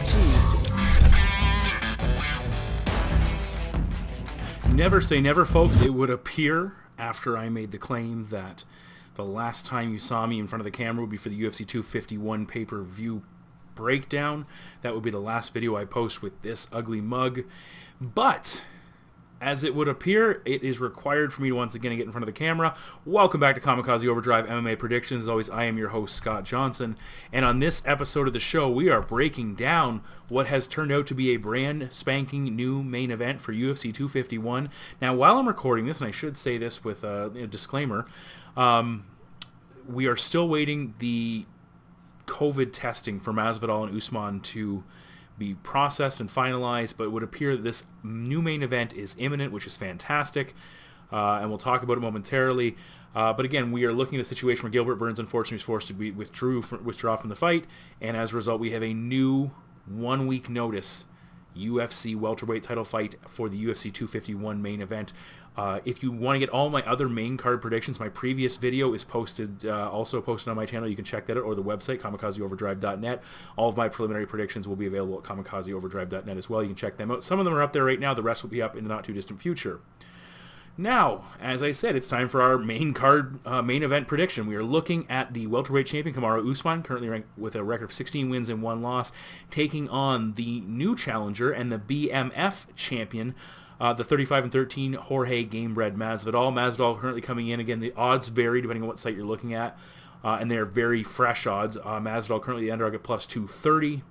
achieved. Never say never, folks. It would appear, after I made the claim that the last time you saw me in front of the camera would be for the UFC 251 pay-per-view breakdown. That would be the last video I post with this ugly mug. But as it would appear, it is required for me to once again get in front of the camera. Welcome back to Kamikaze Overdrive MMA Predictions. As always, I am your host, Scott Johnson. And on this episode of the show, we are breaking down what has turned out to be a brand spanking new main event for UFC 251. Now, while I'm recording this, and I should say this with a disclaimer, we are still waiting the COVID testing for Masvidal and Usman to be processed and finalized, but it would appear that this new main event is imminent, which is fantastic, and we'll talk about it momentarily. But again, we are looking at a situation where Gilbert Burns unfortunately was forced to withdraw from the fight, and as a result, we have a new 1 week notice UFC welterweight title fight for the UFC 251 main event. If you want to get all my other main card predictions, my previous video is also posted on my channel. You can check that out, or the website, kamikazeoverdrive.net. All of my preliminary predictions will be available at kamikazeoverdrive.net as well. You can check them out. Some of them are up there right now. The rest will be up in the not-too-distant future. Now, as I said, it's time for our main card, main event prediction. We are looking at the welterweight champion, Kamaru Usman, currently ranked with a record of 16 wins and 1 loss, taking on the new challenger and the BMF champion, the 35-13 Jorge Gamebred Masvidal. Masvidal currently coming in. Again, the odds vary depending on what site you're looking at, and they're very fresh odds. Masvidal currently the underdog at plus 230.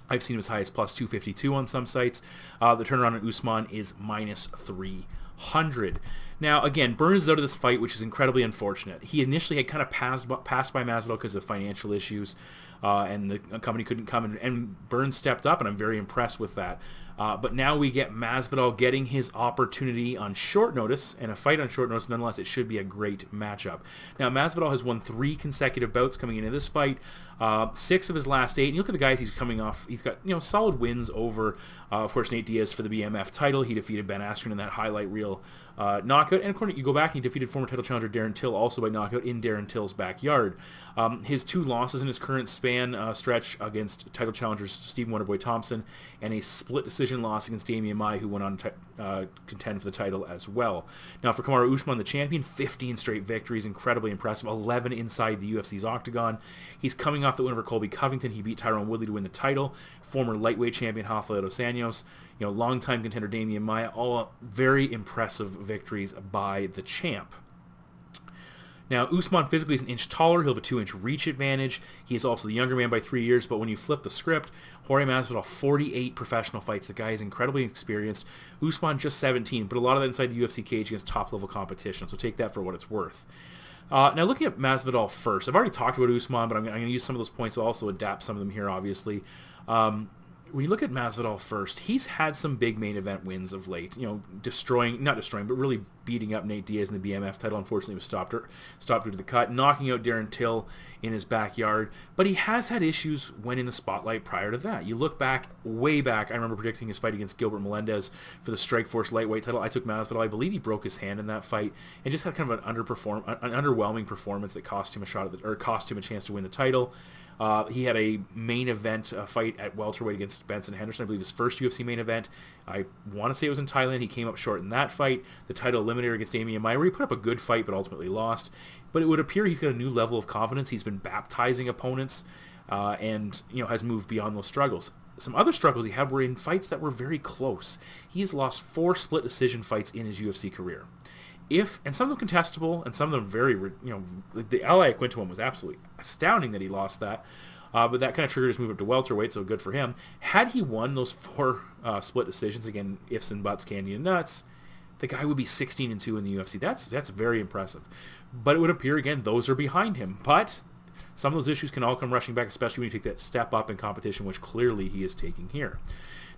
I've seen him as high as plus 252 on some sites. The turnaround on Usman is minus 300. Now, again, Burns is out of this fight, which is incredibly unfortunate. He initially had kind of passed by Masvidal because of financial issues, and the company couldn't come, and Burns stepped up, and I'm very impressed with that. But now we get Masvidal getting his opportunity on short notice, and a fight on short notice. Nonetheless, it should be a great matchup. Now, Masvidal has won 3 consecutive bouts coming into this fight, 6 of his last 8. And you look at the guys he's coming off. He's got solid wins over, of course, Nate Diaz for the BMF title. He defeated Ben Askren in that highlight reel knockout. And of course, you go back and he defeated former title challenger Darren Till also by knockout in Darren Till's backyard. His 2 losses in his current stretch against title challengers Stephen Wonderboy Thompson and a split decision loss against Damian Maia, who went on to contend for the title as well. Now for Kamaru Usman, the champion, 15 straight victories, incredibly impressive, 11 inside the UFC's octagon. He's coming off the win over Colby Covington. He beat Tyron Woodley to win the title. Former lightweight champion Rafael dos Anjos, longtime contender Damian Maia, all very impressive victories by the champ. Now, Usman physically is an inch taller. He'll have a 2-inch reach advantage. He is also the younger man by 3 years, but when you flip the script, Jorge Masvidal, 48 professional fights. The guy is incredibly experienced. Usman, just 17, but a lot of that inside the UFC cage against top-level competition, so take that for what it's worth. Now, looking at Masvidal first, I've already talked about Usman, but I'm going to use some of those points. I'll also adapt some of them here, obviously. When you look at Masvidal first, he's had some big main event wins of late. Not destroying, but really beating up Nate Diaz in the BMF title. Unfortunately, was stopped due to the cut, knocking out Darren Till in his backyard. But he has had issues when in the spotlight prior to that. You look back, way back, I remember predicting his fight against Gilbert Melendez for the Strikeforce lightweight title. I took Masvidal. I believe he broke his hand in that fight and just had kind of an underwhelming performance that cost him a chance to win the title. He had a main event fight at welterweight against Benson Henderson, I believe his first UFC main event. I want to say it was in Thailand. He came up short in that fight. The title eliminator against Damian Maia, where he put up a good fight but ultimately lost. But it would appear he's got a new level of confidence. He's been baptizing opponents and has moved beyond those struggles. Some other struggles he had were in fights that were very close. He has lost 4 split decision fights in his UFC career. And some of them contestable, and some of them very, the Ally Quinto one was absolutely astounding that he lost that. But that kind of triggered his move up to welterweight, so good for him. Had he won those 4 split decisions, again, ifs and buts, candy and nuts, the guy would be 16-2 in the UFC. That's very impressive. But it would appear, again, those are behind him. But some of those issues can all come rushing back, especially when you take that step up in competition, which clearly he is taking here.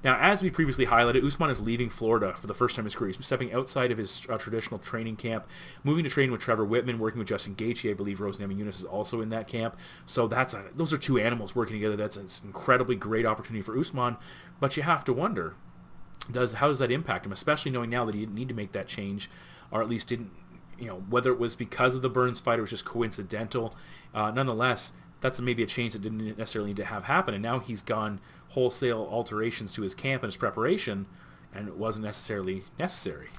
Now, as we previously highlighted, Usman is leaving Florida for the first time in his career. He's stepping outside of his traditional training camp, moving to train with Trevor Whitman, working with Justin Gaethje. I believe Rose Namajunas is also in that camp. So those are 2 animals working together. That's an incredibly great opportunity for Usman. But you have to wonder, how does that impact him, especially knowing now that he didn't need to make that change, or at least didn't, whether it was because of the Burns fight or it was just coincidental. Nonetheless, that's maybe a change that didn't necessarily need to have happen. And now he's gone wholesale alterations to his camp and his preparation, and it wasn't necessarily necessary.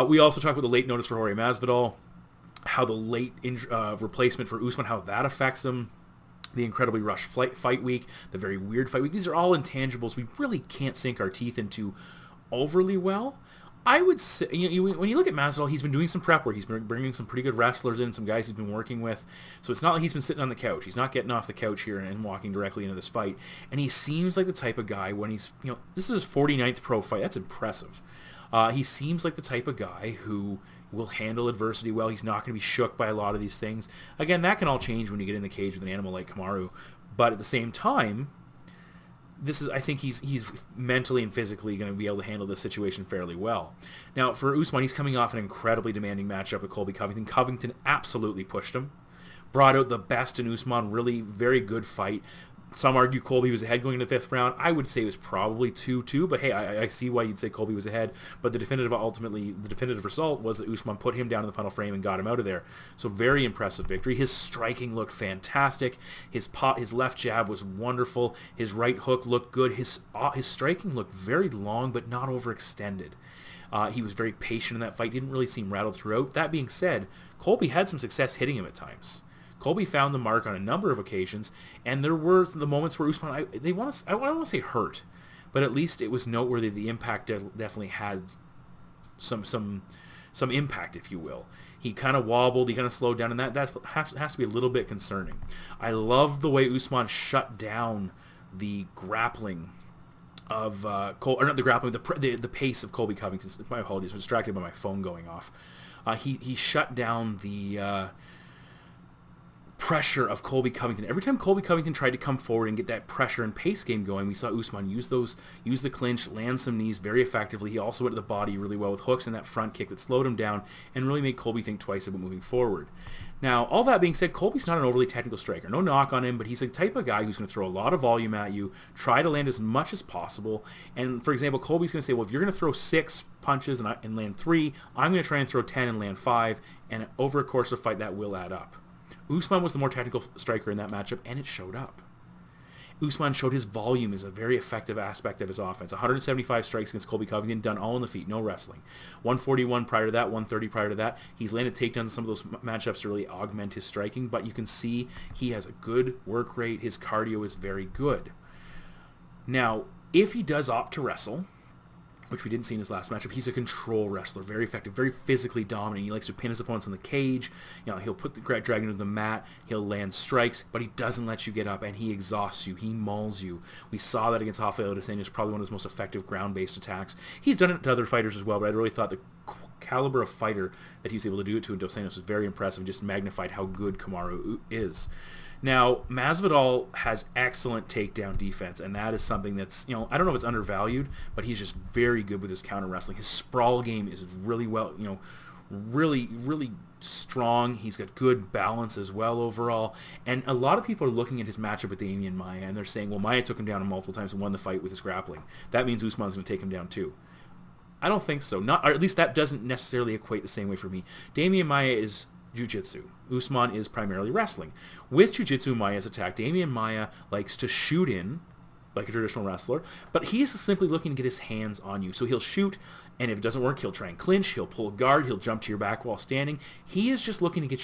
We also talked about the late notice for Jorge Masvidal, how the late replacement for Usman, how that affects him, the incredibly rushed fight week, the very weird fight week. These are all intangibles we really can't sink our teeth into overly well. I would say, when you look at Masvidal, he's been doing some prep work. He's been bringing some pretty good wrestlers in, some guys he's been working with. So it's not like he's been sitting on the couch. He's not getting off the couch here and walking directly into this fight. And he seems like the type of guy when he's, this is his 49th pro fight. That's impressive. He seems like the type of guy who will handle adversity well. He's not going to be shook by a lot of these things. Again, that can all change when you get in the cage with an animal like Kamaru. But at the same time, I think he's mentally and physically going to be able to handle this situation fairly well. Now, for Usman, he's coming off an incredibly demanding matchup with Colby Covington. Covington absolutely pushed him, brought out the best in Usman, really very good fight. Some argue Colby was ahead going into the 5th round. I would say it was probably 2-2, but hey, I see why you'd say Colby was ahead. But the definitive result was that Usman put him down in the final frame and got him out of there. So very impressive victory. His striking looked fantastic. His left jab was wonderful. His right hook looked good. His striking looked very long, but not overextended. He was very patient in that fight. Didn't really seem rattled throughout. That being said, Colby had some success hitting him at times. Colby found the mark on a number of occasions, and there were the moments where Usman, I don't want to say hurt, but at least it was noteworthy. The impact definitely had some impact, if you will. He kind of wobbled, he kind of slowed down, and that has to be a little bit concerning. I love the way Usman shut down the grappling of the pace of Colby Covington. My apologies, I'm distracted by my phone going off. He shut down the pressure of Colby Covington. Every time Colby Covington tried to come forward and get that pressure and pace game going, we saw Usman use the clinch, land some knees very effectively. He also went to the body really well with hooks and that front kick that slowed him down and really made Colby think twice about moving forward. Now, all that being said, Colby's not an overly technical striker. No knock on him, but he's the type of guy who's going to throw a lot of volume at you, try to land as much as possible. And, for example, Colby's going to say, well, if you're going to throw 6 punches and land 3, I'm going to try and throw 10 and land 5, and over a course of the fight, that will add up. Usman was the more technical striker in that matchup, and it showed up. Usman showed his volume is a very effective aspect of his offense. 175 strikes against Colby Covington, done all on the feet, no wrestling. 141 prior to that, 130 prior to that. He's landed takedowns in some of those matchups to really augment his striking, but you can see he has a good work rate. His cardio is very good. Now, if he does opt to wrestle, which we didn't see in his last matchup, he's a control wrestler, very effective, very physically dominant. He likes to pin his opponents in the cage. He'll put the dragon to the mat. He'll land strikes, but he doesn't let you get up, and he exhausts you. He mauls you. We saw that against Rafael dos Anjos, probably one of his most effective ground-based attacks. He's done it to other fighters as well, but I really thought the caliber of fighter that he was able to do it to in dos Anjos was very impressive, just magnified how good Kamaru is. Now, Masvidal has excellent takedown defense, and that is something that's, I don't know if it's undervalued, but he's just very good with his counter wrestling. His sprawl game is really well, really, really strong. He's got good balance as well overall. And a lot of people are looking at his matchup with Demian Maia, and they're saying, well, Maia took him down multiple times and won the fight with his grappling. That means Usman's going to take him down too. I don't think so. Or at least that doesn't necessarily equate the same way for me. Demian Maia is jiu-jitsu. Usman is primarily wrestling. With jiu-jitsu, Maia's attack, Demian Maia likes to shoot in like a traditional wrestler, but he's simply looking to get his hands on you. So he'll shoot, and if it doesn't work, he'll try and clinch, he'll pull a guard, he'll jump to your back while standing. He is just looking to get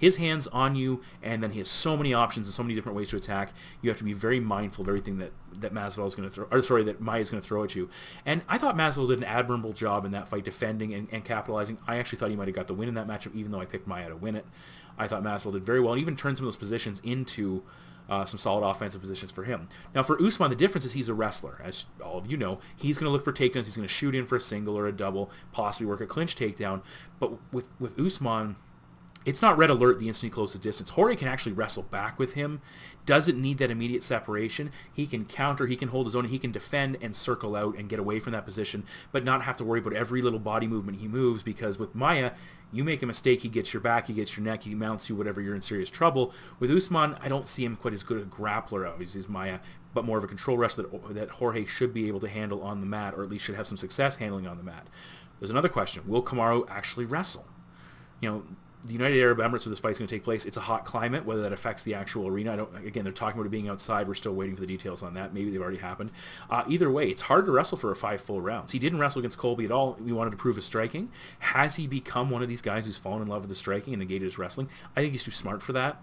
his hands on you, and then he has so many options and so many different ways to attack. You have to be very mindful of everything that Masvidal is going to throw, that Maia is going to throw at you. And I thought Masvidal did an admirable job in that fight, defending and capitalizing. I actually thought he might have got the win in that matchup, even though I picked Maia to win it. I thought Masvidal did very well, and even turned some of those positions into some solid offensive positions for him. Now for Usman, the difference is he's a wrestler. As all of you know, he's going to look for takedowns. He's going to shoot in for a single or a double, possibly work a clinch takedown. But with Usman, it's not red alert the instant he closes distance. Jorge can actually wrestle back with him. Doesn't need that immediate separation. He can counter, he can hold his own, and he can defend and circle out and get away from that position, but not have to worry about every little body movement he moves, because with Maia, you make a mistake, he gets your back, he gets your neck, he mounts you, whatever, you're in serious trouble. With Usman, I don't see him quite as good a grappler, obviously, as Maia, but more of a control wrestler that Jorge should be able to handle on the mat, or at least should have some success handling on the mat. There's another question. Will Kamaru actually wrestle? the United Arab Emirates where this fight's going to take place, it's a hot climate. Whether that affects the actual arena, again, they're talking about it being outside. We're still waiting for the details on that. Maybe they've already happened. Either way, it's hard to wrestle for 5 full rounds. He didn't wrestle against Colby at all. We wanted to prove his striking. Has he become one of these guys who's fallen in love with the striking and negated his wrestling? I think he's too smart for that.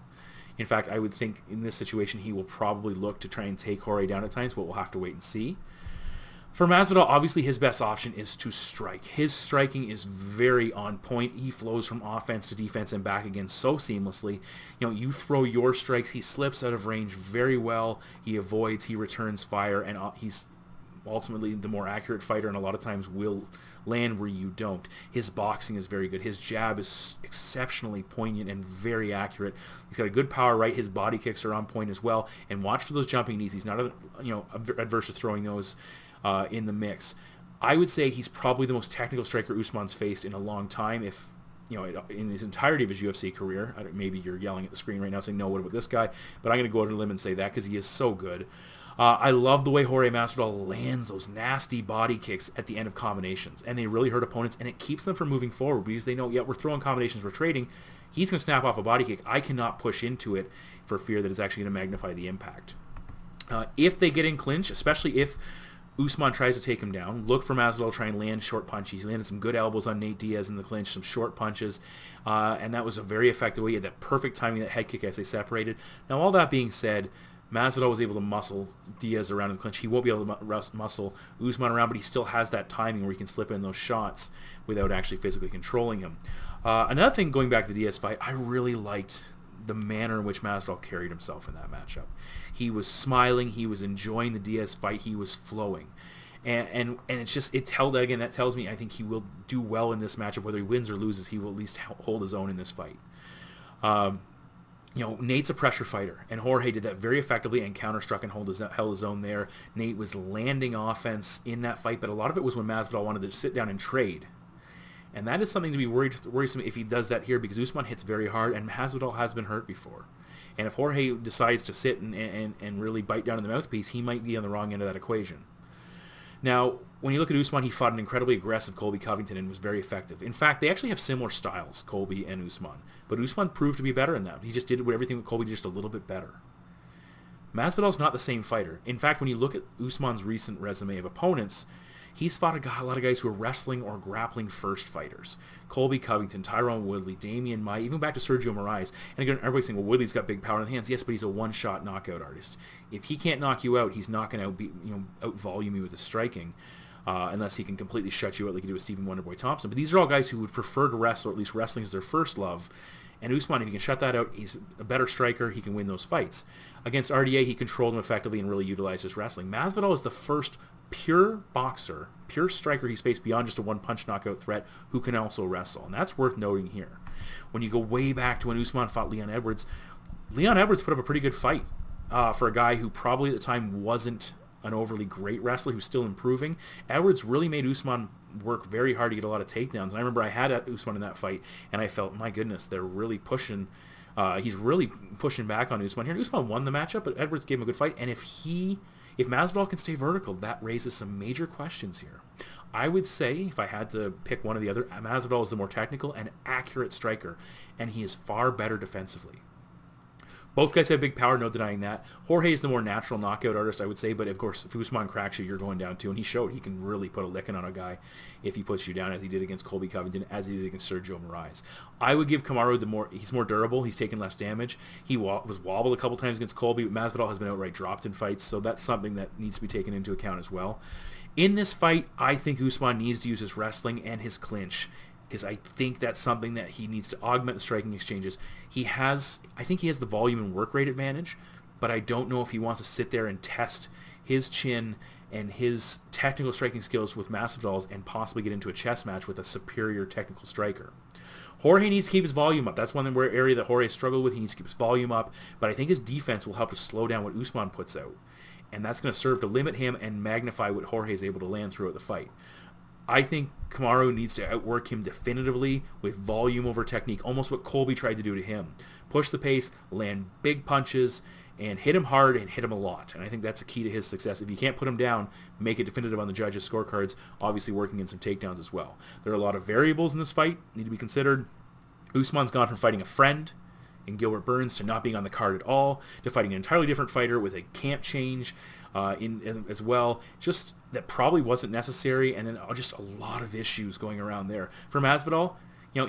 In fact, I would think in this situation he will probably look to try and take Jorge down at times, but we'll have to wait and see. For Masvidal, obviously his best option is to strike. His striking is very on point. He flows from offense to defense and back again so seamlessly. You throw your strikes, he slips out of range very well. He avoids, he returns fire, and he's ultimately the more accurate fighter, and a lot of times will land where you don't. His boxing is very good. His jab is exceptionally poignant and very accurate. He's got a good power right. His body kicks are on point as well. And watch for those jumping knees. He's not adverse to throwing those in the mix. I would say he's probably the most technical striker Usman's faced in a long time. If in his entirety of his UFC career, maybe you're yelling at the screen right now saying, no, what about this guy? But I'm going to go out on a limb and say that because he is so good. I love the way Jorge Masvidal lands those nasty body kicks at the end of combinations, and they really hurt opponents, and it keeps them from moving forward because they know, yeah, we're throwing combinations, we're trading. He's going to snap off a body kick. I cannot push into it for fear that it's actually going to magnify the impact. If they get in clinch, especially if Usman tries to take him down, look for Masvidal to try and land short punches. He landed some good elbows on Nate Diaz in the clinch, some short punches, and that was a very effective way. He had that perfect timing, that head kick as they separated. Now, all that being said, Masvidal was able to muscle Diaz around in the clinch. He won't be able to muscle Usman around, but he still has that timing where he can slip in those shots without actually physically controlling him. Another thing, going back to the Diaz fight, I really liked the manner in which Masvidal carried himself in that matchup. He was smiling. He was enjoying the Diaz fight. He was flowing. And it's just, that tells me I think he will do well in this matchup. Whether he wins or loses, he will at least hold his own in this fight. Nate's a pressure fighter, and Jorge did that very effectively and counterstruck and held his own there. Nate was landing offense in that fight, but a lot of it was when Masvidal wanted to sit down and trade. And that is something to be worrisome if he does that here, because Usman hits very hard, and Masvidal has been hurt before. And if Jorge decides to sit and really bite down in the mouthpiece, he might be on the wrong end of that equation. Now, when you look at Usman, he fought an incredibly aggressive Colby Covington and was very effective. In fact, they actually have similar styles, Colby and Usman. But Usman proved to be better in that. He just did everything with Colby just a little bit better. Masvidal's not the same fighter. In fact, when you look at Usman's recent resume of opponents, he's fought a lot of guys who are wrestling or grappling first fighters. Colby Covington, Tyron Woodley, Damian Maia, even back to Sergio Moraes. And again, everybody's saying, well, Woodley's got big power in the hands. Yes, but he's a one-shot knockout artist. If he can't knock you out, he's not going to out-volume you with his striking, unless he can completely shut you out like he did with Stephen Wonderboy Thompson. But these are all guys who would prefer to wrestle, or at least wrestling is their first love. And Usman, if he can shut that out, he's a better striker. He can win those fights. Against RDA, he controlled him effectively and really utilized his wrestling. Masvidal is the first pure boxer, pure striker he's faced beyond just a one-punch knockout threat who can also wrestle. And that's worth noting here. When you go way back to when Usman fought Leon Edwards put up a pretty good fight for a guy who probably at the time wasn't an overly great wrestler, who's still improving. Edwards really made Usman work very hard to get a lot of takedowns. And I remember I had Usman in that fight, and I felt, my goodness, they're really pushing. He's really pushing back on Usman here. And Usman won the matchup, but Edwards gave him a good fight. And if Masvidal can stay vertical, that raises some major questions here. I would say, if I had to pick one or the other, Masvidal is the more technical and accurate striker, and he is far better defensively. Both guys have big power, no denying that. Jorge is the more natural knockout artist, I would say, but of course, if Usman cracks you, you're going down too, and he showed he can really put a licking on a guy if he puts you down, as he did against Colby Covington, as he did against Sergio Moraes. I would give Kamaru he's more durable, he's taken less damage. He was wobbled a couple times against Colby, but Masvidal has been outright dropped in fights, so that's something that needs to be taken into account as well. In this fight, I think Usman needs to use his wrestling and his clinch, because I think that's something that he needs to augment the striking exchanges. I think he has the volume and work rate advantage, but I don't know if he wants to sit there and test his chin and his technical striking skills with Masvidal's and possibly get into a chess match with a superior technical striker. Jorge needs to keep his volume up. That's one area that Jorge struggled with. He needs to keep his volume up, but I think his defense will help to slow down what Usman puts out, and that's going to serve to limit him and magnify what Jorge is able to land throughout the fight. I think Kamaru needs to outwork him definitively with volume over technique, almost what Colby tried to do to him. Push the pace, land big punches, and hit him hard and hit him a lot. And I think that's a key to his success. If you can't put him down, make it definitive on the judges' scorecards, obviously working in some takedowns as well. There are a lot of variables in this fight need to be considered. Usman's gone from fighting a friend in Gilbert Burns to not being on the card at all, to fighting an entirely different fighter with a camp change as well. Just that probably wasn't necessary, and then just a lot of issues going around there. For Masvidal,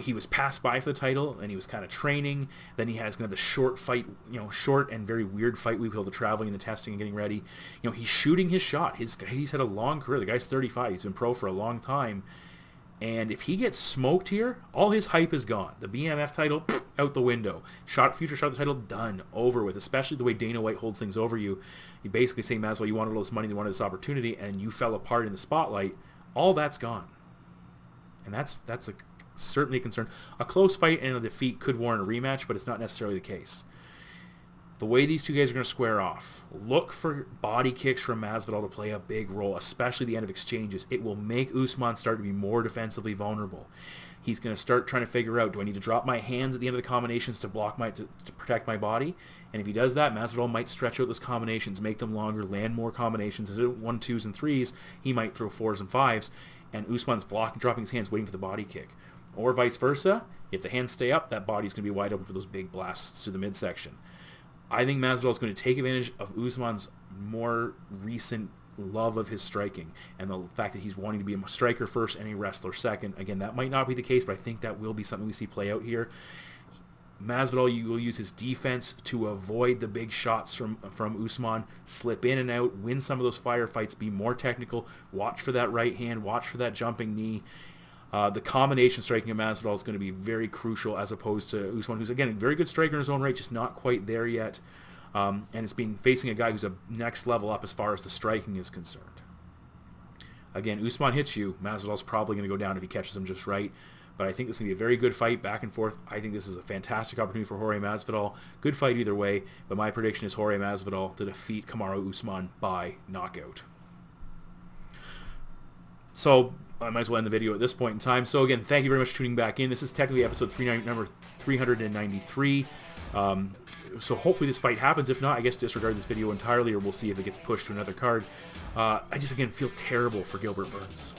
he was passed by for the title, and he was kind of training. Then he has kind of the short fight, short and very weird fight week with all the traveling and the testing and getting ready. He's shooting his shot. He's had a long career. The guy's 35. He's been pro for a long time. And if he gets smoked here, all his hype is gone. The BMF title, out the window. Future shot at the title, done, over with. Especially the way Dana White holds things over you. You basically say, Masvidal, you wanted all this money, you wanted this opportunity, and you fell apart in the spotlight. All that's gone. And that's certainly a concern. A close fight and a defeat could warrant a rematch, but it's not necessarily the case. The way these two guys are going to square off, look for body kicks from Masvidal to play a big role, especially the end of exchanges. It will make Usman start to be more defensively vulnerable. He's going to start trying to figure out, do I need to drop my hands at the end of the combinations to protect my body? And if he does that, Masvidal might stretch out those combinations, make them longer, land more combinations. Instead of 1, 2s, and 3s, he might throw 4s and 5s, and Usman's blocking, dropping his hands, waiting for the body kick. Or vice versa, if the hands stay up, that body's going to be wide open for those big blasts to the midsection. I think Masvidal is going to take advantage of Usman's more recent love of his striking and the fact that he's wanting to be a striker first and a wrestler second. Again, that might not be the case, but I think that will be something we see play out here. Masvidal, you will use his defense to avoid the big shots from Usman, slip in and out, win some of those firefights, be more technical, watch for that right hand, watch for that jumping knee. The combination striking of Masvidal is going to be very crucial as opposed to Usman, who's, again, a very good striker in his own right, just not quite there yet. And it's been facing a guy who's a next level up as far as the striking is concerned. Again, Usman hits you, Masvidal's probably going to go down if he catches him just right. But I think this is going to be a very good fight, back and forth. I think this is a fantastic opportunity for Jorge Masvidal. Good fight either way, but my prediction is Jorge Masvidal to defeat Kamaru Usman by knockout. So I might as well end the video at this point in time. So again, thank you very much for tuning back in. This is technically episode number 393. So hopefully this fight happens. If not, I guess disregard this video entirely, or we'll see if it gets pushed to another card. I just, again, feel terrible for Gilbert Burns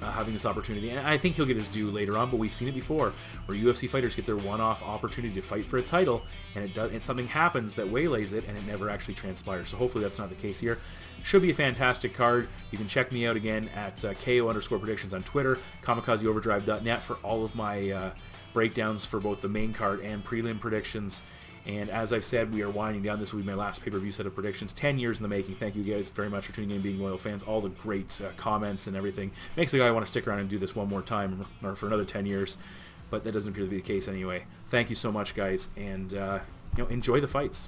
having this opportunity. And I think he'll get his due later on, but we've seen it before, where UFC fighters get their one-off opportunity to fight for a title, and something happens that waylays it, and it never actually transpires. So hopefully that's not the case here. Should be a fantastic card. You can check me out again at KO_predictions on Twitter, KamikazeOverdrive.net for all of my breakdowns for both the main card and prelim predictions. And as I've said, we are winding down. This will be my last pay-per-view set of predictions. 10 years in the making. Thank you guys very much for tuning in and being loyal fans. All the great comments and everything. Makes the guy want to stick around and do this one more time or for another 10 years. But that doesn't appear to be the case anyway. Thank you so much, guys. And enjoy the fights.